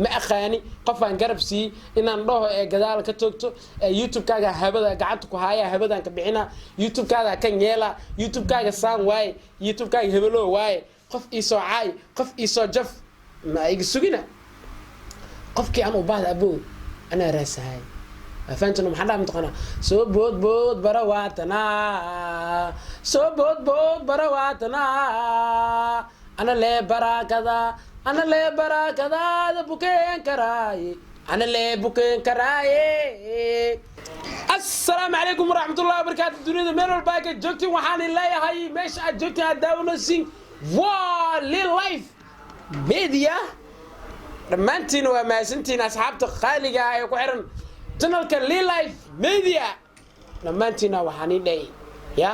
ma aqaani qof aan garab sii inaan dhaho ee gadaal ka toogto YouTube kaaga habada gacanta ku haya habadan ka bixina YouTube kaaga kan yeela YouTube kaaga saan waay YouTube kaaga hebelo waay qof isoo caay qof isoo jaf ma iga sugina qofkii aan u baahda abuu ana raasahay فانتنا محدا متقنا سو بود برواتنا سو بود برواتنا انا لي برا كذا انا لي برا كذا بوكين كراي انا لي بوكين كراي السلام عليكم ورحمه الله وبركاته الدنيا ميل الباك جوجتي waxaan leeyahay meesha aad joogtaan daawanaysiin waa live media dhamaantiin waa maasantiin asxaabta qaaliga ah ee ku xiran channelka live media dhamaantiina waxaan idhay ya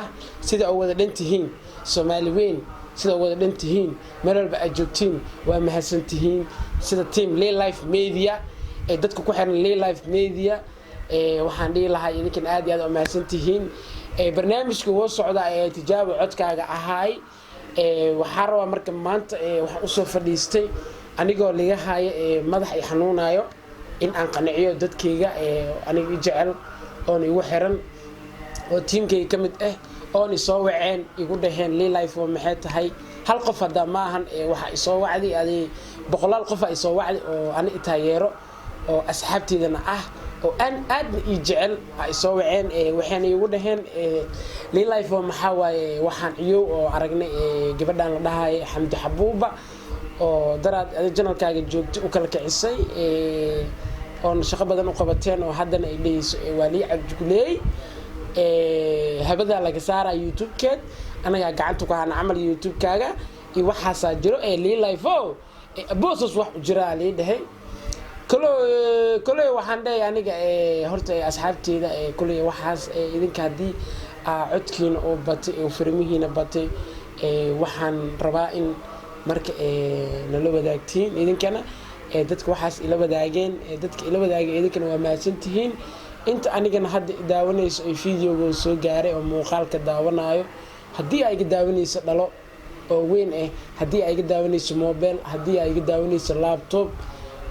sida oo wada dhantihiin Soomaali weyn sida oo wada dhantihiin meel walba aad joogtiin waa mahadsantihiin sida team live media ee dadku ku xiran live media waxaan dhihi lahaa idinkan aad iyo aad u mahadsantihiin barnaamijka woo socda ee tijaabo codkaaga ahaay waxaan rabaa marka maanta waxaan u soo fadhiistay anigoo liga haya madax ay xanuunayo in aan qanciyo dadkayga aniga jecel oo igu xiran oo teamkayga kamid ah oo ni soo waceen igu dhaheen live oo maxay tahay hal qof hada ma ahan waxa i soo wacdi adi boqolaal qof ay soo wacdi oo ani taageero oo asxaabteedana ah oo aan aad i jecel ay soo waceen waxaan igu dhaheen live oo maxaa waaye waxaan ciyow oo aragnay gabadhan la dhahay Xamdi Xabuuba oo daraad channelkaaga joogto u kala kicisay oo shaqo badan u qabateen oo haddana ay leeyso wali cabjuleey habada laga saara YouTube-keed anaga gacanta ku hana amal YouTube-kaaga iyo waxa jiro live oo boosos wax u jira leedahay kolo waxaan dhahay aniga horta asxaabteeda kolo waxaas idinka hadii codkiina oo batay oo farmihiina batay waxaan rabaa in marka nala wadaagtiin idinkana dadka waxaas ila wadaageen dadka ila wadaagay idinkana waa mahadsantihiin inta anigana hadda daawanayso ay fiidiyowga soo gaaray oo muuqaalka daawanayo hadii ay iga daawanayso dhalo oo weyn hadii ay iga daawanayso mobile hadii ay iga daawanayso laptop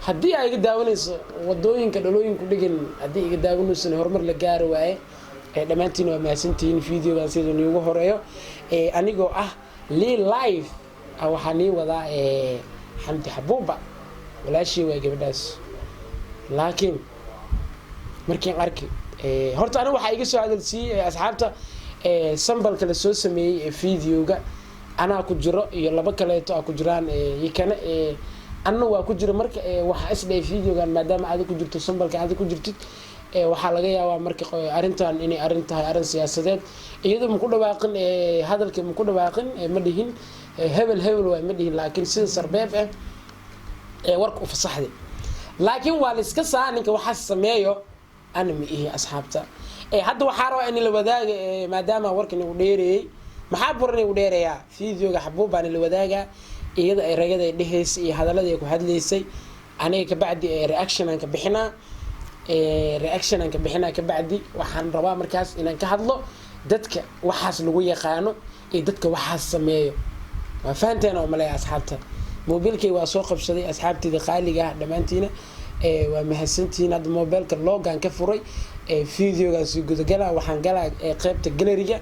hadii ay iga daawanayso wadooyinka dhalooyinka dhigan hadii iga daawanayso horumar la gaaro waaye dhamaantiin waa mahadsantihiin fiidiyowga sidoo ugu horeeyo anigoo ah live waxaan wadaa Xamdi Xabuuba walaashii waa gabadhaas laakiin markii arki horta aniga waxa iga soo hadalsiiyay asxaabta sambalka la soo sameeyay fiidiyowga ana ku jiro iyo laba kaleeto ku jiraan yakana anna waa ku jiro marka waxa isdhay fiidiyowgan maadaama aad ku jirto sambalka aad ku jirtid waxa laga yaabaa marka arintan inay arin tahay arin siyaasadeed iyadoo ma ku dhawaaqin hadalka ma ku dhawaaqin ma dhihin hebel waa ma dhihin laakiin sida sarbeeb warka u fasaxday laakiin waa la iska saaninka waxa sameeyo ana ma ihi asxaabta hadda waxa rabaa in la wadaaga maadaama warkan uu dheereeyay maxaa buran uu dheereeyaa fiidiyowga Xabuuba la wadaaga iyada ay ragada dhaheysay iyo hadalada ay ku hadlaysay aniga ka bacdi reaction aan ka bixinaa ka bacdi waxaan rabaa markaas inaan ka hadlo dadka waxaas lagu yaqaano ee dadka waxaas sameeyo waa fahanteen oo malay asxaabta mobilkay waa soo qabsaday asxaabtida qaaliga dhamaantiina waa mahadsantiin hadda mobilka logan ka furay fiidiyowgaas gudagala waxaan galaa qaybta gallery-ga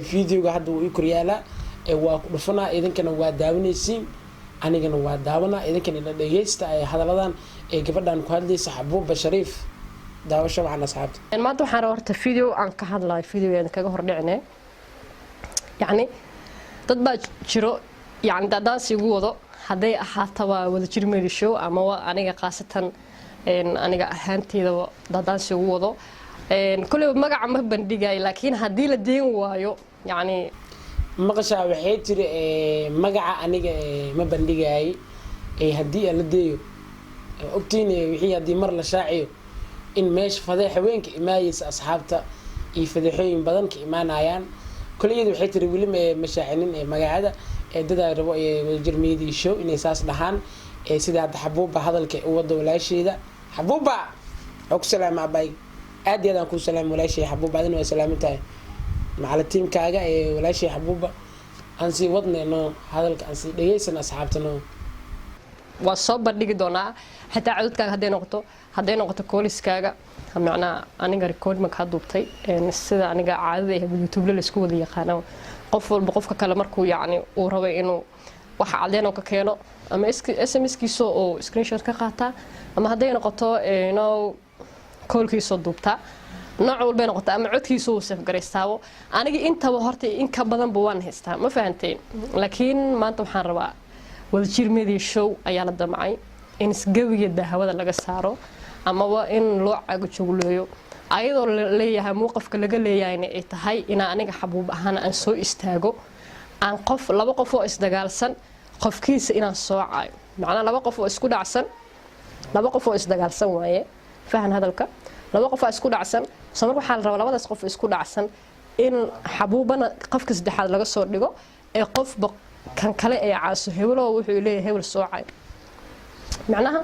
fiidiyowga hadda uu koryaala waa ku dhufanaa idinkana waa daawanaysiin anigana waa daawanaa idinkana ila dhageysta hadaladan gabadhan ku hadlaysa Xabuuba Shariif daawasho waxaan asxaabta maanta waxaan horta video aan ka hadlayo videogan kaga hor dhicnay yani dad baa jiro yani daadaansi ugu wado haday ahaato waa wada jir meel show ama aniga qaasatan aniga ahaanteeda daadaansi ugu wado kulli magaca ma bandhigay laakiin hadii la deen waayo yani maqasha waxay tiri magaca aniga ma bandhigay hadii la deeyo ogtiin wixii hadii mar la shaaciyo in meesha fadeex haweenka imaayaysa asxaabta iyo fadeexooyin badan ka imaanayaan kulliyeed waxay tiri wili mashaacinin magacada dada rabo wada jir media show inay saas dhahaan sida Xabuuba hadalka u wada walaasheeda Xabuuba og salaam abay aad iyo aad ku salaam walaashay Xabuuba adina waa salaamintahay macal teamkaaga walaashay Xabuuba aan si wadneeno hadalka aan si dhageysan asxaabtana waa soo bandhigi doonaa xitaa codadkaaga hadday noqoto kooliskaaga macnaa aniga record marka duubtay sida aniga caadada ah YouTube la isku wada yaqaano qof walba qofka kale markuu yacni uu rabo inuu wax cadeen oo ka keeno ama SMS kiiso oo screenshot ka qaata ama hadday noqoto koolkiiso duubta nooc walba noqoto ama codkiisu uu saf gareystaabo aniga intaba horta in ka badan buu waan haystaa ma fahanteen laakiin maanta waxaan rabaa wadajir media show ayaa la damcay in isgawiga daahwada laga saaro ama waa in loo caago jogleeyo ayadoo leeyahay muuqafka laga leeyahayna ay tahay in aniga xabuub ahaan aan soo istaago aan laba qof oo isdagaalsan qofkiisa inaan soo caayo macnaa laba qof oo isdagaalsan waaye fahan hadalka laba qof isku dhacsan samar waxaa la rabaa labadaas qof isku dhacsan in xabuubana qofka saddexaad laga soo dhigo ee qofba kan kale ee caaso hebelo wuxuu leeyahay hebel soo caayo macnaha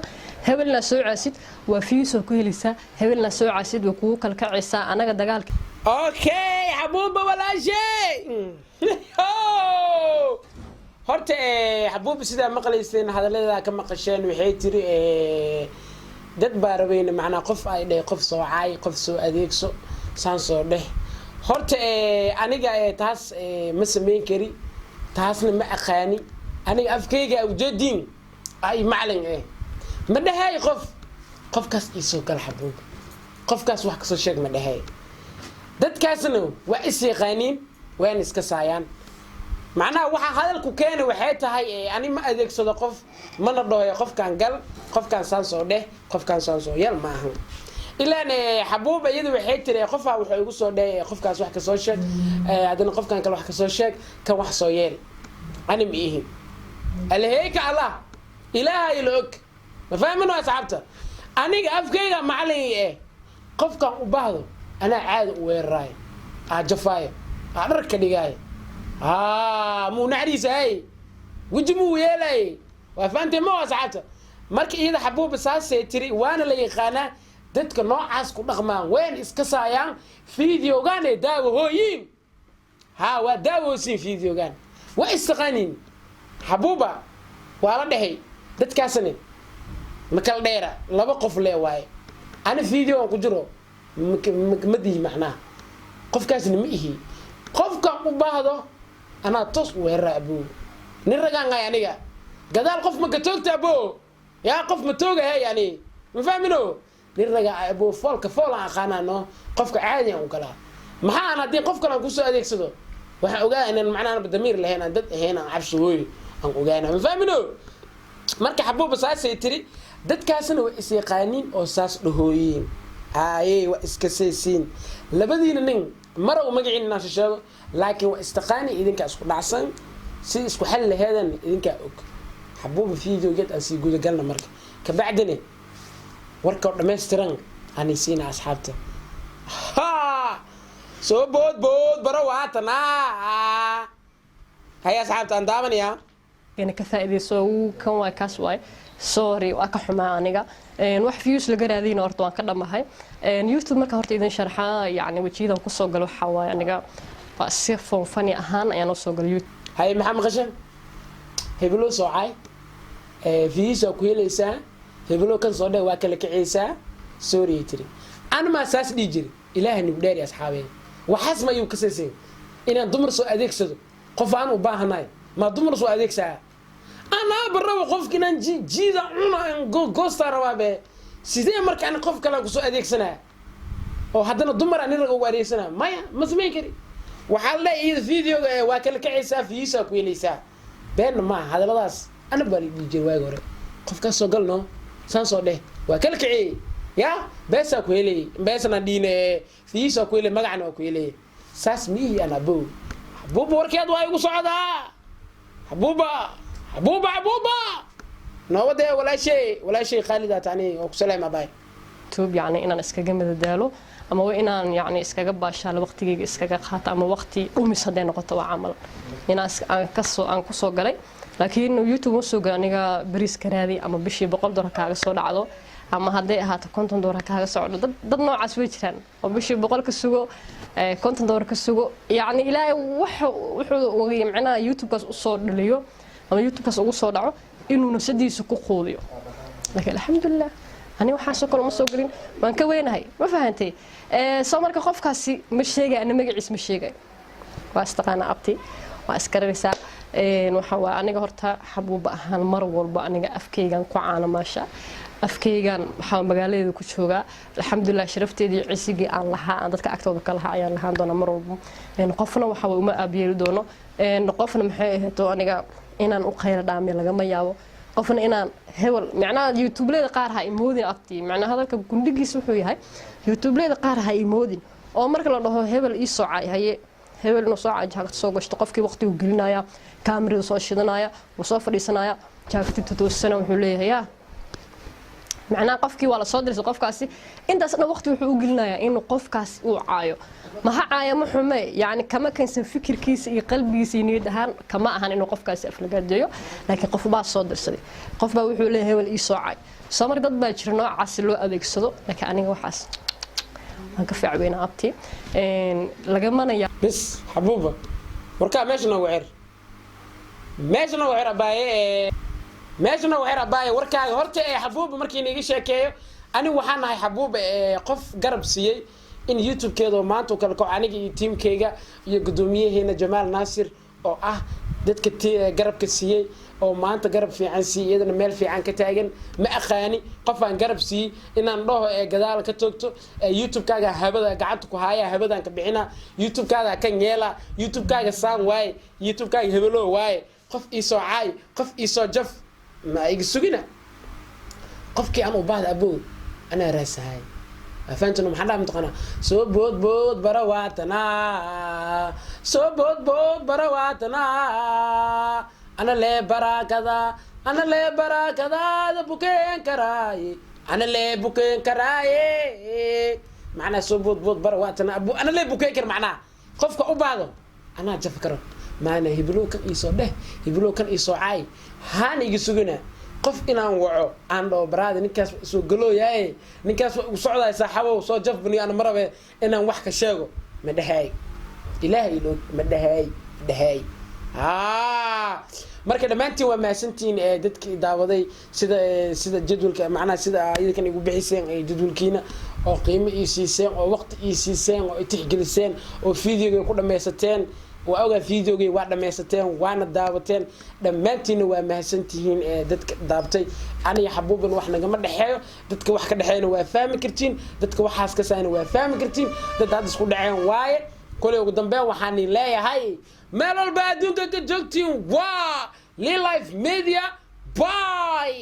hebelna soo caasid waa fiisoo ku helaysaa hebelna soo caasid waa kugu kala kacaysaa anaga dagaalka okay xabuuba walaashay horta xabuuba sidaa maqlayseen hadaladeeda ka maqasheen waxay tiri dad baa rabayna macnaa qof ay dheh qof soo caay qof soo adeegso saan soo dheh horta aniga taas ma samayn kari taasna ma aqaani aniga afkayga ujeedin ay macalin ma dhahay qofkaas isoo gal xabuub qofkaas wax kasoo sheeg ma dhahay dadkaasna waa is yaqaaniin waan iska saayaan macnaha waxa hadalku keenay waxay tahay ani ma adeegsado qof mana dhooyo qofkan gal qofkan saan soo dheh qofkan saan soo yal ma ahan ilaan xabuuba iyadu waxay tiri qofaa wuxuu igu soo dheh qofkaas wax ka soo sheeg hadana qofkan kale wax ka soo sheeg kan wax soo yeel ani ma ihin alhayka allah ilaahay la og ma fahmin waa asxaabta aniga afkayga macalin qofkan u baahdo anaa caadi u weeraraay jafaayo dhar ka dhigaayo muu naxariisahay weji muu yeelay waa fahamtay ma waa asxaabta marka iyada xabuuba saasay tiri waana la yaqaanaa dadka noocaas ku dhaqmaan ween iska saayaan fiideogaan ee daawahooyin waa daawahoosin fiideogaan waa istaqaaniin xabuuba waa la dhahay dadkaasna ma kala dheera laba qof lee waaye ana fiideo aan ku jiro ma dihi macnaha qofkaasna ma ihi qofkan u baahdo anaa toos u weeraraa aboo nin ragaan hay aniga gadaal qof ma ka toogta aboo yaa qof ma toogahay yani ma fahmino nin ragaa aboo foolka fool aan aqaanaano qofka caadi aan u galaa maxaa aan haddii qof kale aan kusoo adeegsado waxaan ogaana inaan macnaha damiir lahayn aan dad ahayn aan cabsi hooyo aan ogaana ma fahmino marka xabuuba saasay tiri dadkaasna waa is yaqaaniin oo saas dhahooyiin waa iska saysiin labadiina nin mara u magaciin inaan sheego laakiin waa istaqaani idinka isku dhacsan si isku xal laheedan idinka og xabuuba fiideogeed aan sii guda galna marka ka bacdina warka dhameystiran aan siina asxaabta soo bood bara waatana hay asxaabta aan daabanaya ka faa'iideyso kan waa kaas waay sorry waa ka xumaa aniga wax views laga raadiyna horta waan ka dhamahay YouTube marka horta idin sharxaa yani wajiidan ku soo gal waxa waay aniga waa si funny ahaan ayaan soo gal YouTube hay maxamed qashan heblo soo caay views ku helaysaa heblo kan soo dhay waa kala kiciysaa sorry tiri ana ma saas dhijir ilaahay nib dheer asxaabay waxaas ma yuu ka seesay inaan dumar soo adeegsado qof aan u baahanaay ma dumar soo adeegsaa أنا برا وقف كنا جيدا عنا جوستار ربابه سيدي مرك أنا قف كلا قصو أديك سنة أو هذا الدمر أنا رجوا أديك سنة ما سمين كري وحلا إذا فيديو واكل كعيسى في يسا كويليسا بين ما هذا لاس أنا بالي بيجي واجوري قف كسو قلنا سانسو ده واكل كعي يا بس كويلي بس أنا دين في يسا كويلي ما قعنا كويلي ساس مي أنا بو وركيد وايو صعدا حبوبة نوده ولا شيء خالد تعني وسلام باي توب يعني إن أنا إسكاجا مددالو أما وإن أنا يعني إسكاجا باشا وقتي إسكاجا خاطر أما وقتي أمي صدقنا قطع عمل إن أنا كسو جري لكن يوتيوب مسوق أنا بريس كرادي أما بشي بقول دور كاغا صود عضو أما هدي هات كونتن دور كاغا صود ضد نوع عسويتشان وبشي بقول كسوق كونتن دور كسوق يعني إلى وح معنا يوتيوب كاس صود ليو ama YouTube kaas ugu soo dhaco inuu nafsadiisa ku quudiyo laakiin alxamdulilah ani waxaasoo kale ma soo gelin waan ka weynahay ma fahantay soo marka qofkaasi ma sheegay ana magaciis ma sheegay waa istaqaana abti waa iskaraysaa waxa waa aniga horta xabuuba ahaan mar walba aniga afkeygan ku caana maasha afkeygan waxa magaaladeeda ku jooga alxamdulilah sharafteedii ciisigii aan lahaa aan dadka agtooda ka lahaa ayaan lahaan doona mar walba qofna waxa way uma aabiyeeli doono qofna maxay ahayd aniga inaan u khayr dhaamay lagama yaabo qofna inaan hebel macnaha youtube-leeda qaar ha imoodin abti macnaha hadalka gundigiisa wuxuu yahay youtube-leeda qaar ha imoodin oo marka la dhaho hebel ii soocay haye hebel inuu soo jaakad soo gashto qofkii waqtigu gelinaya kaamirada soo shidanaya uu soo fadhiisanaya jaakadta toosana wuxuu leeyahay macnaha qofkii waa la soo dirsay qofkaasi intaasna waqti wuxuu u gelinayaa inuu qofkaas uu caayo ma ha caayo ma xume yani kama kansan fikirkiisa iyo qalbigiisa iyo niyad ahaan kama ahan inuu qofkaasi aflagaadeeyo laakiin qof baa soo dirsaday qof baa wuxuu leeyahay hebel ii soo caay soo mar dad baa jira noocaas loo adeegsado laakiin aniga waxaas waan ka fiicweynaa abti lagamana بس حبوبة وركا ماشنا وعر ماشنا وعر أباي ماشنا وعر أباي وركا هرت حبوبة مركي نيجي شاكيو أنا وحنا هاي حبوبة قف قرب سيء إن يوتيوب كده ما أنتو كلكو عنيجي تيم كيجا يقدميه هنا جمال ناصر أو دتك قرب كسيء oo maanta garab fiican siiyadana meel fiican ka taagan ma aqaani qof aan garab sii inaan dhaho gadaal ka toogto youtube kaaga habada gacanta ku haaya habadan ka bixina youtube kaaga kan yeela youtube kaaga saan waay youtube kaaga hebelo waay qof ii soo caay qof ii soo jaf ma iga sugina qofkii aan u baahda aboo ana raasahay afaantuna maxaa dhaam taqana soo bood barawaatana أنا ليه برا كذا بوكين كراي معنا سبوت بوت برواتنا أبو أنا ليه بوكين كر معنا خوفك أبعده أنا جفكر معنا هبلو كان يسوده هبلو كان يسوع عاي هاني يسوقنا قف إنا وعو عنده براد نكاس سو قلو ياي نكاس وصعدا يسحبه وصو جف بني أنا مرة إنا وحكة شاقو مدهاي إلهي لو مدهاي marka dhamaantii waa maasantiin dadkii daawaday sida jadwalka macnaha sida ayadkan igu bixiseen jadwalkiina oo qiimo ii siiseen oo waqti ii siiseen oo tixgeliseen oo fiidiyoga ku dhameysateen waa ogaa fiidiyoga waa dhameysateen waana daawateen dhamaantiina waa maasantiin dadka daabtay aniga xabuuban wax nagama dhaxeeyo dadka wax ka dhaxeeyna waa fahmi kartiin dadka waxaas ka saayna waa fahmi kartiin dad aad isku dhaceen waaye كل يوم دنبه وحني لا هاي مالو البادون كجوكتين وا لي لايف ميديا باي